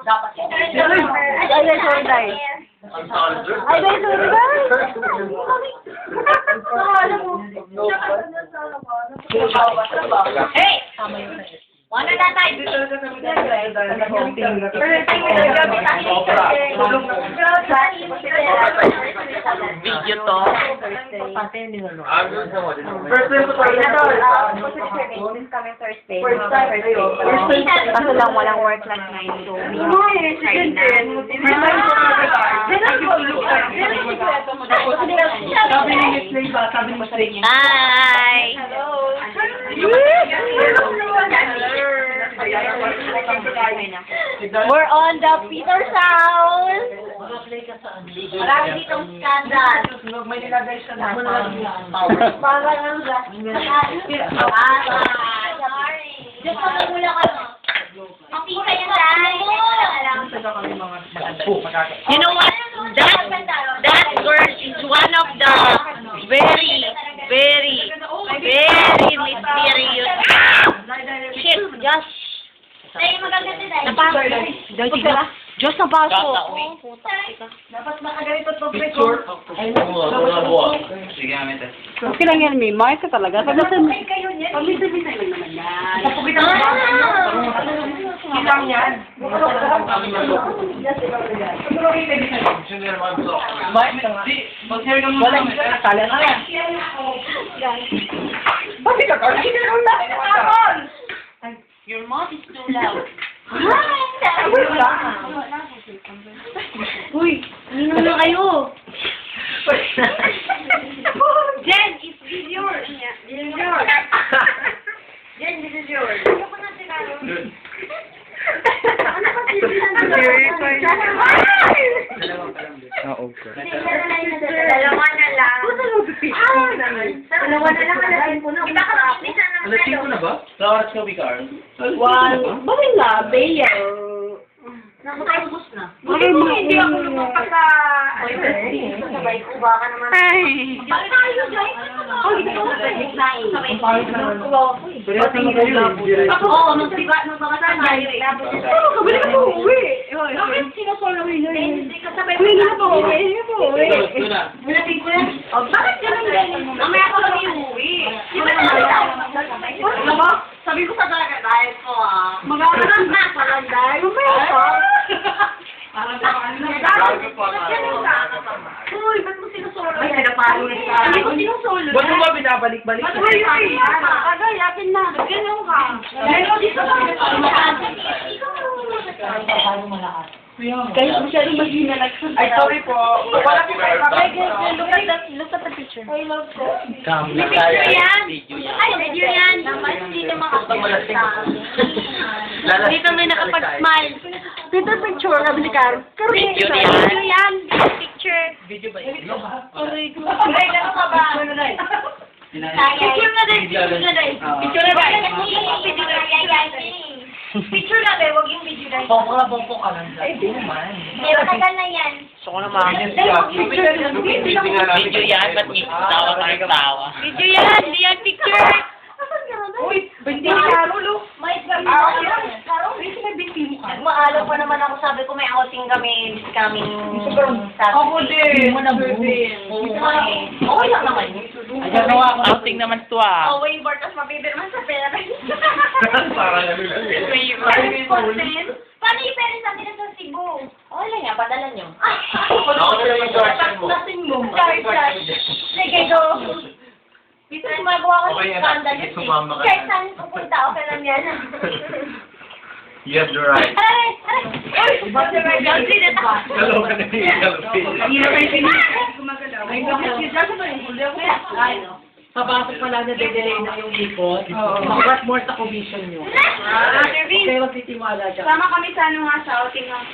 Dapat. Ay, sorry, Day. Ay, Day, sorry, Day. Hey! Wala na tayo. Video to. Kaso lang walang work last night. So, hi! We're on the Peter's house. Marami ditong scandal. Sorry. Diyos ko na mula ka. Makita yan You know what? That girl is one of the very mysterious. Shit, just. Napasok. Diyos, napasok. Dapat makaganito to picture. Sige, amete. Okay lang yan, may mark ka talaga. Pabisa-bisa lang naman yan. Ilang yan. Walang sala na yan. Bakit ka? Your mouth is too loud. Uy, nino na kayo. Jen, it's yours. This is yours. Jen, this is yours. Dalawa na lang. Dalawa na lang. Iba ka mag-isa naman. Alasin ko na ba? Sa oras ka, Carl? Bakit nga, Bea? Nakatubos na. Hindi ako lumampas sa... Sabay ko, baka naman. Ay! Bakit tayo, Joy? Oo, nung mga sandali. Kabili ka po, uwi. Bakit sinusol na rin yun? Uwi na po, uwi na po, uwi. Malapit ko yan. Bakit ganun ganun? Mamaya ko lang yung uwi. Di ba Ano ba? Sabi ko sa dahil ko Mag-aaral na, palanday. Mamaya ka. Uy, ba't mo sinusolo? Ay, pinapalo na sa Hindi ko sinusolo. Ba't mo ba binabalik-balik? Ay, agay, atin na. Ganun ka. Dahil ko dito ba? Guys, masyadong mag-ginalak. Ay, sorry po. Wala po kayo. Look at the picture. I love May picture yan. Ay, video yan. Hindi naman makakita. Dito may nakapag-smile. Peter picture, sabi ni Carl. Video yan. Video yan. Picture. Video ba yun? Aray ko. Ay, gano'n ka ba? Picture na din. Picture na din. Picture na din. Picture na din. Huwag yung video na. Pongpo ka lang. Ay, di naman. Pero tagal na yan. Gusto ko naman. Video yan, ba't tawa ka ng tawa? Video yan. Hindi yan picture. Uy, binti ni Carol, oh. May Carol, May binti mo ka. Maalaw pa naman ako. Sabi ko may outing kami. This coming Ako din. Okay lang naman yun. Ayan na ako. Outing naman to ah. Oh, waiver. Tapos mabibirman sa pera. Parang ano lang eh. Paano yung pera sa atin sa Cebu? Wala nga, padala nyo. Ako na yung George mo. Nothing mo. Charge. Sige, go. Dito gumagawa ko ng scandal. Sumama ka. Kahit saan pupunta, okay lang yan. You have the right. Aray! What's the right? Don't see that. Dalawa ka na yung Papasok pa lang na dedelay na yung likod. Makakat more sa commission nyo. Intervene. Kaya magtitiwala dyan. Sama kami sa ano nga sa outing ng